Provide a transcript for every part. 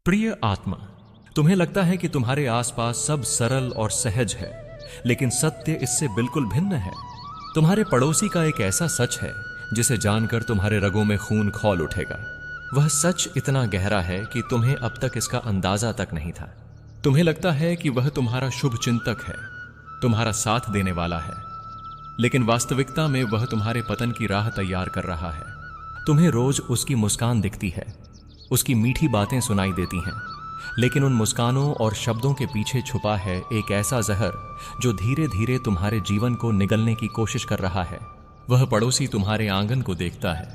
प्रिय आत्मा, तुम्हें लगता है कि तुम्हारे आसपास सब सरल और सहज है, लेकिन सत्य इससे बिल्कुल भिन्न है। तुम्हारे पड़ोसी का एक ऐसा सच है जिसे जानकर तुम्हारे रगों में खून खौल उठेगा। वह सच इतना गहरा है कि तुम्हें अब तक इसका अंदाजा तक नहीं था। तुम्हें लगता है कि वह तुम्हारा शुभ चिंतक है, तुम्हारा साथ देने वाला है, लेकिन वास्तविकता में वह तुम्हारे पतन की राह तैयार कर रहा है। तुम्हें रोज उसकी मुस्कान दिखती है, उसकी मीठी बातें सुनाई देती हैं, लेकिन उन मुस्कानों और शब्दों के पीछे छुपा है एक ऐसा जहर जो धीरे धीरे तुम्हारे जीवन को निगलने की कोशिश कर रहा है। वह पड़ोसी तुम्हारे आंगन को देखता है,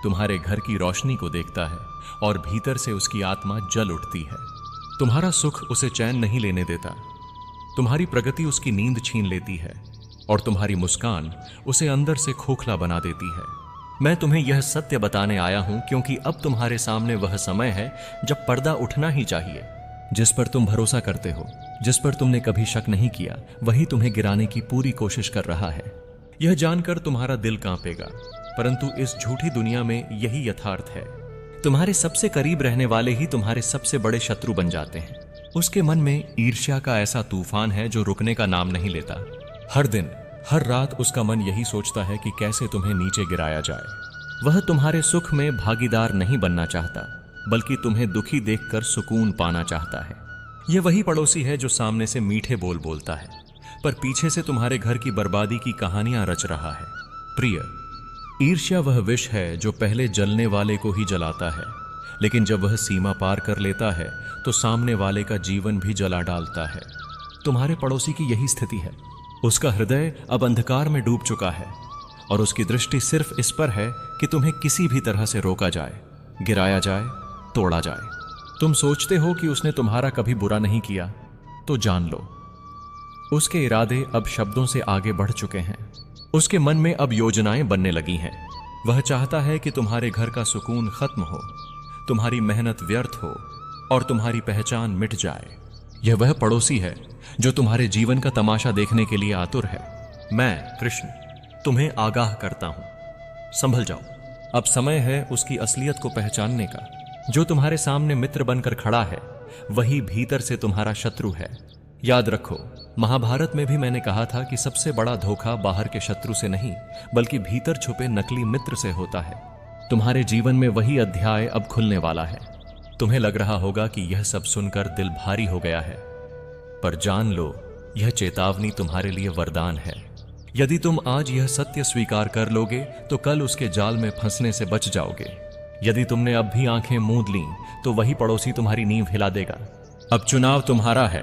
तुम्हारे घर की रोशनी को देखता है और भीतर से उसकी आत्मा जल उठती है। तुम्हारा सुख उसे चैन नहीं लेने देता, तुम्हारी प्रगति उसकी नींद छीन लेती है और तुम्हारी मुस्कान उसे अंदर से खोखला बना देती है। मैं तुम्हें यह सत्य बताने आया हूं क्योंकि अब तुम्हारे सामने वह समय है जब पर्दा उठना ही चाहिए। जिस पर तुम भरोसा करते हो, जिस पर तुमने कभी शक नहीं किया, वही तुम्हें गिराने की पूरी कोशिश कर रहा है। यह जानकर तुम्हारा दिल कांपेगा, परंतु इस झूठी दुनिया में यही यथार्थ है। तुम्हारे सबसे करीब रहने वाले ही तुम्हारे सबसे बड़े शत्रु बन जाते हैं। उसके मन में ईर्ष्या का ऐसा तूफान है जो रुकने का नाम नहीं लेता। हर दिन हर रात उसका मन यही सोचता है कि कैसे तुम्हें नीचे गिराया जाए। वह तुम्हारे सुख में भागीदार नहीं बनना चाहता, बल्कि तुम्हें दुखी देखकर सुकून पाना चाहता है। यह वही पड़ोसी है जो सामने से मीठे बोल बोलता है, पर पीछे से तुम्हारे घर की बर्बादी की कहानियां रच रहा है। प्रिय, ईर्ष्या वह विष है जो पहले जलने वाले को ही जलाता है, लेकिन जब वह सीमा पार कर लेता है तो सामने वाले का जीवन भी जला डालता है। तुम्हारे पड़ोसी की यही स्थिति है। उसका हृदय अब अंधकार में डूब चुका है और उसकी दृष्टि सिर्फ इस पर है कि तुम्हें किसी भी तरह से रोका जाए, गिराया जाए, तोड़ा जाए। तुम सोचते हो कि उसने तुम्हारा कभी बुरा नहीं किया, तो जान लो उसके इरादे अब शब्दों से आगे बढ़ चुके हैं। उसके मन में अब योजनाएं बनने लगी हैं। वह चाहता है कि तुम्हारे घर का सुकून खत्म हो, तुम्हारी मेहनत व्यर्थ हो और तुम्हारी पहचान मिट जाए। यह वह पड़ोसी है जो तुम्हारे जीवन का तमाशा देखने के लिए आतुर है। मैं कृष्ण तुम्हें आगाह करता हूं, संभल जाओ। अब समय है उसकी असलियत को पहचानने का। जो तुम्हारे सामने मित्र बनकर खड़ा है, वही भीतर से तुम्हारा शत्रु है। याद रखो, महाभारत में भी मैंने कहा था कि सबसे बड़ा धोखा बाहर के शत्रु से नहीं, बल्कि भीतर छुपे नकली मित्र से होता है। तुम्हारे जीवन में वही अध्याय अब खुलने वाला है। तुम्हें लग रहा होगा कि यह सब सुनकर दिल भारी हो गया है, पर जान लो, यह चेतावनी तुम्हारे लिए वरदान है। यदि तुम आज यह सत्य स्वीकार कर लोगे तो कल उसके जाल में फंसने से बच जाओगे। यदि तुमने अब भी आंखें मूंद लीं तो वही पड़ोसी तुम्हारी नींव हिला देगा। अब चुनाव तुम्हारा है।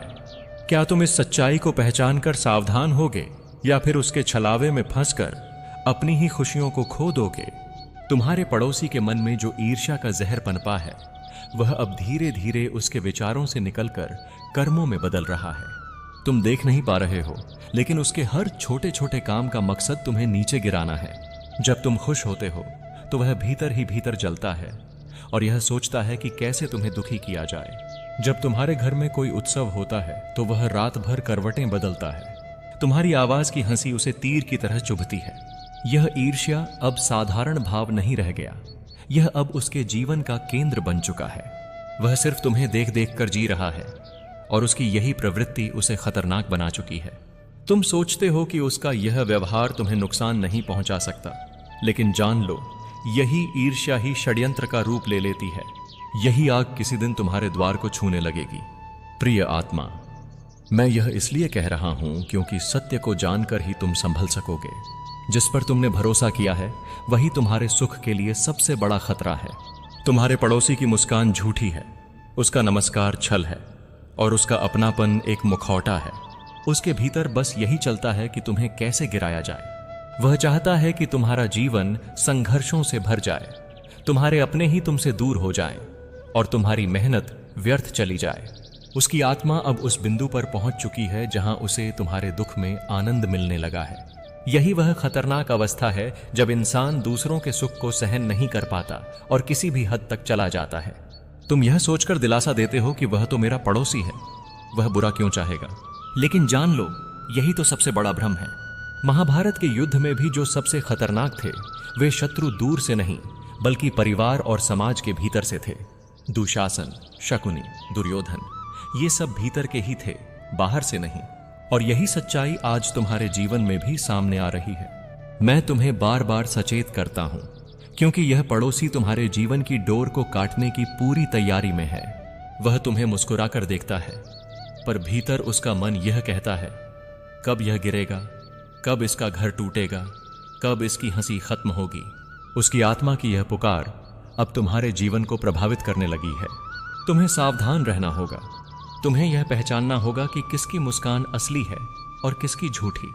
क्या तुम इस सच्चाई को पहचान कर सावधान होगे या फिर उसके छलावे में फंसकर अपनी ही खुशियों को खो दोगे? तुम्हारे पड़ोसी के मन में जो ईर्ष्या का जहर पनपा है, वह अब धीरे धीरे उसके विचारों से निकलकर कर्मों में बदल रहा है। तुम देख नहीं पा रहे हो, लेकिन उसके हर छोटे छोटे काम का मकसद तुम्हें नीचे गिराना है। जब तुम खुश होते हो तो वह भीतर ही भीतर जलता है और यह सोचता है कि कैसे तुम्हें दुखी किया जाए। जब तुम्हारे घर में कोई उत्सव होता है तो वह रात भर करवटें बदलता है। तुम्हारी आवाज की हंसी उसे तीर की तरह चुभती है। यह ईर्ष्या अब साधारण भाव नहीं रह गया, यह अब उसके जीवन का केंद्र बन चुका है। वह सिर्फ तुम्हें देख देख कर जी रहा है और उसकी यही प्रवृत्ति उसे खतरनाक बना चुकी है। तुम सोचते हो कि उसका यह व्यवहार तुम्हें नुकसान नहीं पहुंचा सकता, लेकिन जान लो, यही ईर्ष्या ही षड्यंत्र का रूप ले लेती है। यही आग किसी दिन तुम्हारे द्वार को छूने लगेगी। प्रिय आत्मा, मैं यह इसलिए कह रहा हूं क्योंकि सत्य को जानकर ही तुम संभल सकोगे। जिस पर तुमने भरोसा किया है, वही तुम्हारे सुख के लिए सबसे बड़ा खतरा है। तुम्हारे पड़ोसी की मुस्कान झूठी है, उसका नमस्कार छल है और उसका अपनापन एक मुखौटा है। उसके भीतर बस यही चलता है कि तुम्हें कैसे गिराया जाए। वह चाहता है कि तुम्हारा जीवन संघर्षों से भर जाए, तुम्हारे अपने ही तुमसे दूर हो जाएं और तुम्हारी मेहनत व्यर्थ चली जाए। उसकी आत्मा अब उस बिंदु पर पहुंच चुकी है जहां उसे तुम्हारे दुख में आनंद मिलने लगा है। यही वह खतरनाक अवस्था है जब इंसान दूसरों के सुख को सहन नहीं कर पाता और किसी भी हद तक चला जाता है। तुम यह सोचकर दिलासा देते हो कि वह तो मेरा पड़ोसी है, वह बुरा क्यों चाहेगा? लेकिन जान लो, यही तो सबसे बड़ा भ्रम है। महाभारत के युद्ध में भी जो सबसे खतरनाक थे, वे शत्रु दूर से नहीं, बल्कि परिवार और समाज के भीतर से थे। दुशासन, शकुनी, दुर्योधन, ये सब भीतर के ही थे, बाहर से नहीं। और यही सच्चाई आज तुम्हारे जीवन में भी सामने आ रही है। मैं तुम्हें बार बार सचेत करता हूं, क्योंकि यह पड़ोसी तुम्हारे जीवन की डोर को काटने की पूरी तैयारी में है। वह तुम्हें मुस्कुराकर देखता है, पर भीतर उसका मन यह कहता है, कब यह गिरेगा, कब इसका घर टूटेगा, कब इसकी हंसी खत्म होगी। उसकी आत्मा की यह पुकार अब तुम्हारे जीवन को प्रभावित करने लगी है। तुम्हें सावधान रहना होगा। तुम्हें यह पहचानना होगा कि किसकी मुस्कान असली है और किसकी झूठी।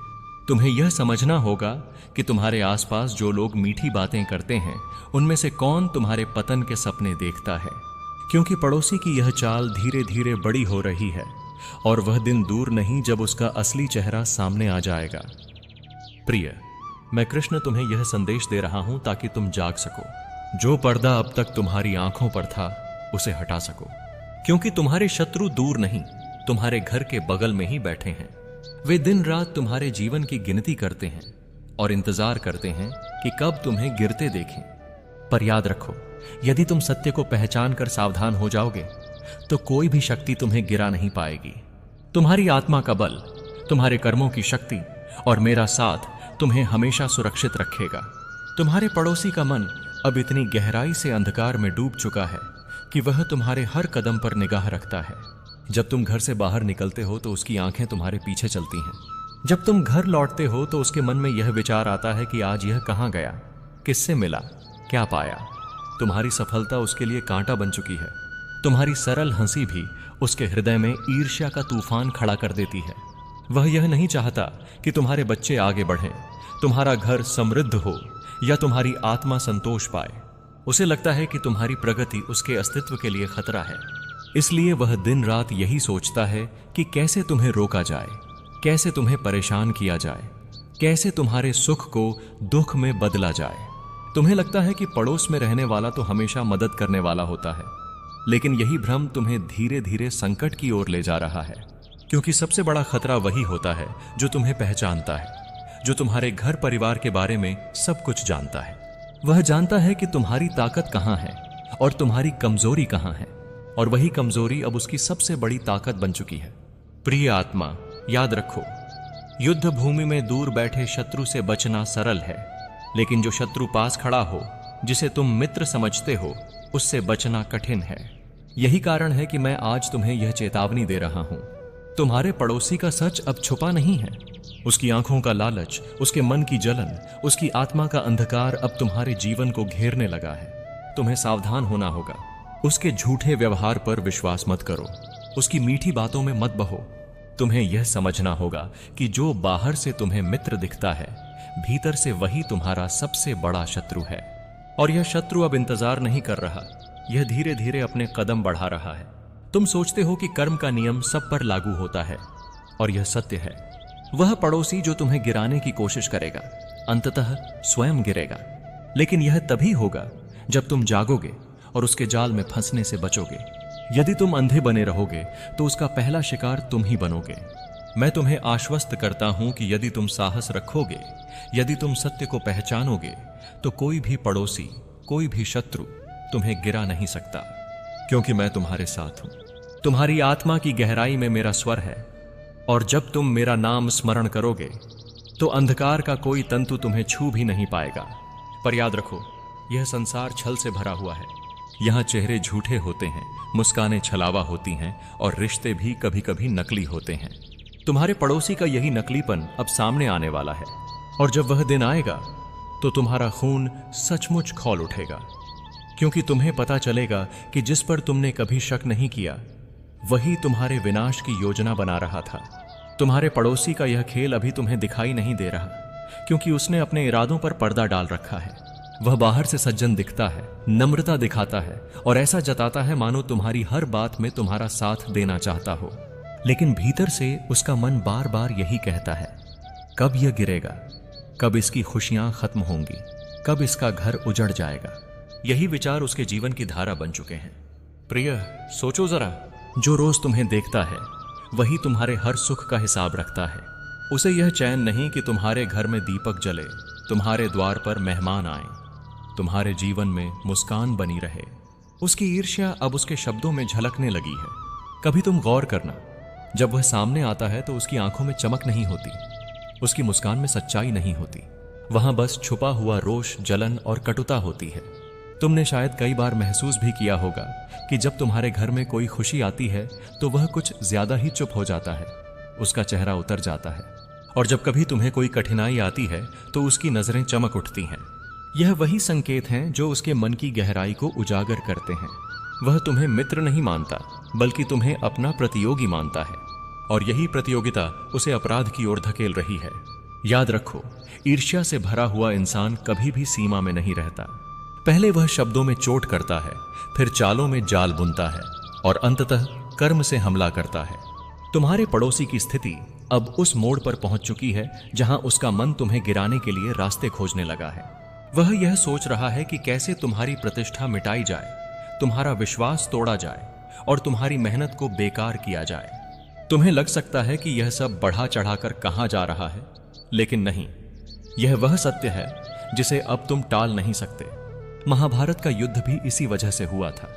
तुम्हें यह समझना होगा कि तुम्हारे आसपास जो लोग मीठी बातें करते हैं, उनमें से कौन तुम्हारे पतन के सपने देखता है। क्योंकि पड़ोसी की यह चाल धीरे धीरे बड़ी हो रही है और वह दिन दूर नहीं जब उसका असली चेहरा सामने आ जाएगा। प्रिय, मैं कृष्ण तुम्हें यह संदेश दे रहा हूं ताकि तुम जाग सको। जो पर्दा अब तक तुम्हारी आंखों पर था, उसे हटा सको। क्योंकि तुम्हारे शत्रु दूर नहीं, तुम्हारे घर के बगल में ही बैठे हैं। वे दिन रात तुम्हारे जीवन की गिनती करते हैं और इंतजार करते हैं कि कब तुम्हें गिरते देखें। पर याद रखो, यदि तुम सत्य को पहचान कर सावधान हो जाओगे, तो कोई भी शक्ति तुम्हें गिरा नहीं पाएगी। तुम्हारी आत्मा का बल, तुम्हारे कर्मों की शक्ति और मेरा साथ तुम्हें हमेशा सुरक्षित रखेगा। तुम्हारे पड़ोसी का मन अब इतनी गहराई से अंधकार में डूब चुका है कि वह तुम्हारे हर कदम पर निगाह रखता है। जब तुम घर से बाहर निकलते हो तो उसकी आंखें तुम्हारे पीछे चलती हैं। जब तुम घर लौटते हो तो उसके मन में यह विचार आता है कि आज यह कहां गया, किससे मिला, क्या पाया। तुम्हारी सफलता उसके लिए कांटा बन चुकी है। तुम्हारी सरल हंसी भी उसके हृदय में ईर्ष्या का तूफान खड़ा कर देती है। वह यह नहीं चाहता कि तुम्हारे बच्चे आगे बढ़ें, तुम्हारा घर समृद्ध हो या तुम्हारी आत्मा संतोष पाए। उसे लगता है कि तुम्हारी प्रगति उसके अस्तित्व के लिए खतरा है। इसलिए वह दिन रात यही सोचता है कि कैसे तुम्हें रोका जाए, कैसे तुम्हें परेशान किया जाए, कैसे तुम्हारे सुख को दुख में बदला जाए। तुम्हें लगता है कि पड़ोस में रहने वाला तो हमेशा मदद करने वाला होता है, लेकिन यही भ्रम तुम्हें धीरे धीरे संकट की ओर ले जा रहा है। क्योंकि सबसे बड़ा खतरा वही होता है जो तुम्हें पहचानता है, जो तुम्हारे घर परिवार के बारे में सब कुछ जानता है। वह जानता है कि तुम्हारी ताकत कहां है और तुम्हारी कमजोरी कहां है, और वही कमजोरी अब उसकी सबसे बड़ी ताकत बन चुकी है। प्रिय आत्मा, याद रखो, युद्ध भूमि में दूर बैठे शत्रु से बचना सरल है, लेकिन जो शत्रु पास खड़ा हो, जिसे तुम मित्र समझते हो, उससे बचना कठिन है। यही कारण है कि मैं आज तुम्हें यह चेतावनी दे रहा हूं। तुम्हारे पड़ोसी का सच अब छुपा नहीं है। उसकी आंखों का लालच, उसके मन की जलन, उसकी आत्मा का अंधकार अब तुम्हारे जीवन को घेरने लगा है। तुम्हें सावधान होना होगा। उसके झूठे व्यवहार पर विश्वास मत करो, उसकी मीठी बातों में मत बहो। तुम्हें यह समझना होगा कि जो बाहर से तुम्हें मित्र दिखता है, भीतर से वही तुम्हारा सबसे बड़ा शत्रु है। और यह शत्रु अब इंतजार नहीं कर रहा, यह धीरे धीरे अपने कदम बढ़ा रहा है। तुम सोचते हो कि कर्म का नियम सब पर लागू होता है, और यह सत्य है। वह पड़ोसी जो तुम्हें गिराने की कोशिश करेगा, अंततः स्वयं गिरेगा। लेकिन यह तभी होगा जब तुम जागोगे और उसके जाल में फंसने से बचोगे। यदि तुम अंधे बने रहोगे तो उसका पहला शिकार तुम ही बनोगे। मैं तुम्हें आश्वस्त करता हूं कि यदि तुम साहस रखोगे, यदि तुम सत्य को पहचानोगे, तो कोई भी पड़ोसी, कोई भी शत्रु तुम्हें गिरा नहीं सकता, क्योंकि मैं तुम्हारे साथ हूं। तुम्हारी आत्मा की गहराई में मेरा स्वर है, और जब तुम मेरा नाम स्मरण करोगे तो अंधकार का कोई तंतु तुम्हें छू भी नहीं पाएगा। पर याद रखो, यह संसार छल से भरा हुआ है। यहां चेहरे झूठे होते हैं, मुस्कानें छलावा होती हैं, और रिश्ते भी कभी कभी नकली होते हैं। तुम्हारे पड़ोसी का यही नकलीपन अब सामने आने वाला है, और जब वह दिन आएगा तो तुम्हारा खून सचमुच खौल उठेगा। क्योंकि तुम्हें पता चलेगा कि जिस पर तुमने कभी शक नहीं किया, वही तुम्हारे विनाश की योजना बना रहा था। तुम्हारे पड़ोसी का यह खेल अभी तुम्हें दिखाई नहीं दे रहा, क्योंकि उसने अपने इरादों पर पर्दा डाल रखा है। वह बाहर से सज्जन दिखता है, नम्रता दिखाता है, और ऐसा जताता है मानो तुम्हारी हर बात में तुम्हारा साथ देना चाहता हो। लेकिन भीतर से उसका मन बार बार यही कहता है, कब यह गिरेगा, कब इसकी खुशियां खत्म होंगी, कब इसका घर उजड़ जाएगा। यही विचार उसके जीवन की धारा बन चुके हैं। प्रिय, सोचो जरा, जो रोज तुम्हें देखता है वही तुम्हारे हर सुख का हिसाब रखता है। उसे यह चैन नहीं कि तुम्हारे घर में दीपक जले, तुम्हारे द्वार पर मेहमान आए, तुम्हारे जीवन में मुस्कान बनी रहे, उसकी ईर्ष्या अब उसके शब्दों में झलकने लगी है। कभी तुम गौर करना, जब वह सामने आता है तो उसकी आंखों में चमक नहीं होती, उसकी मुस्कान में सच्चाई नहीं होती। वहां बस छुपा हुआ रोष, जलन और कटुता होती है। तुमने शायद कई बार महसूस भी किया होगा कि जब तुम्हारे घर में कोई खुशी आती है तो वह कुछ ज्यादा ही चुप हो जाता है, उसका चेहरा उतर जाता है। और जब कभी तुम्हें कोई कठिनाई आती है तो उसकी नजरें चमक उठती हैं। यह वही संकेत हैं जो उसके मन की गहराई को उजागर करते हैं। वह तुम्हें मित्र नहीं मानता, बल्कि तुम्हें अपना प्रतियोगी मानता है, और यही प्रतियोगिता उसे अपराध की ओर धकेल रही है। याद रखो, ईर्ष्या से भरा हुआ इंसान कभी भी सीमा में नहीं रहता। पहले वह शब्दों में चोट करता है, फिर चालों में जाल बुनता है, और अंततः कर्म से हमला करता है। तुम्हारे पड़ोसी की स्थिति अब उस मोड़ पर पहुंच चुकी है जहां उसका मन तुम्हें गिराने के लिए रास्ते खोजने लगा है। वह यह सोच रहा है कि कैसे तुम्हारी प्रतिष्ठा मिटाई जाए, तुम्हारा विश्वास तोड़ा जाए और तुम्हारी मेहनत को बेकार किया जाए। तुम्हें लग सकता है कि यह सब बढ़ा चढ़ाकर कहां जा रहा है, लेकिन नहीं, यह वह सत्य है जिसे अब तुम टाल नहीं सकते। महाभारत का युद्ध भी इसी वजह से हुआ था।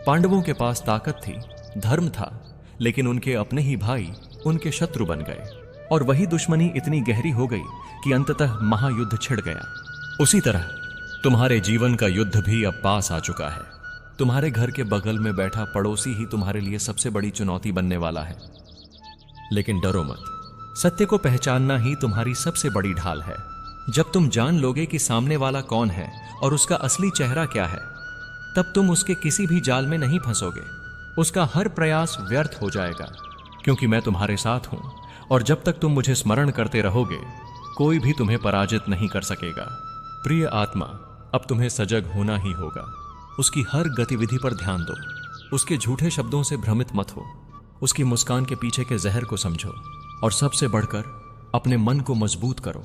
पांडवों के पास ताकत थी, धर्म था, लेकिन उनके अपने ही भाई उनके शत्रु बन गए, और वही दुश्मनी इतनी गहरी हो गई कि अंततः महायुद्ध छिड़ गया। उसी तरह तुम्हारे जीवन का युद्ध भी अब पास आ चुका है। तुम्हारे घर के बगल में बैठा पड़ोसी ही तुम्हारे लिए सबसे बड़ी चुनौती बनने वाला है। लेकिन डरो मत, सत्य को पहचानना ही तुम्हारी सबसे बड़ी ढाल है। जब तुम जान लोगे कि सामने वाला कौन है और उसका असली चेहरा क्या है, तब तुम उसके किसी भी जाल में नहीं फंसोगे। उसका हर प्रयास व्यर्थ हो जाएगा, क्योंकि मैं तुम्हारे साथ हूं, और जब तक तुम मुझे स्मरण करते रहोगे, कोई भी तुम्हें पराजित नहीं कर सकेगा। प्रिय आत्मा, अब तुम्हें सजग होना ही होगा। उसकी हर गतिविधि पर ध्यान दो, उसके झूठे शब्दों से भ्रमित मत हो, उसकी मुस्कान के पीछे के जहर को समझो, और सबसे बढ़कर अपने मन को मजबूत करो,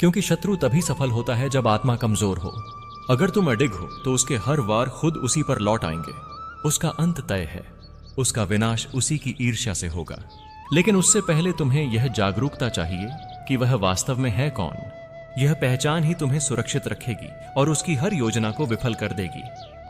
क्योंकि शत्रु तभी सफल होता है जब आत्मा कमजोर हो। अगर तुम अडिग हो तो उसके हर वार खुद उसी पर लौट आएंगे। उसका अंत तय है, उसका विनाश उसी की ईर्ष्या से होगा। लेकिन उससे पहले तुम्हें यह जागरूकता चाहिए कि वह वास्तव में है कौन। यह पहचान ही तुम्हें सुरक्षित रखेगी और उसकी हर योजना को विफल कर देगी।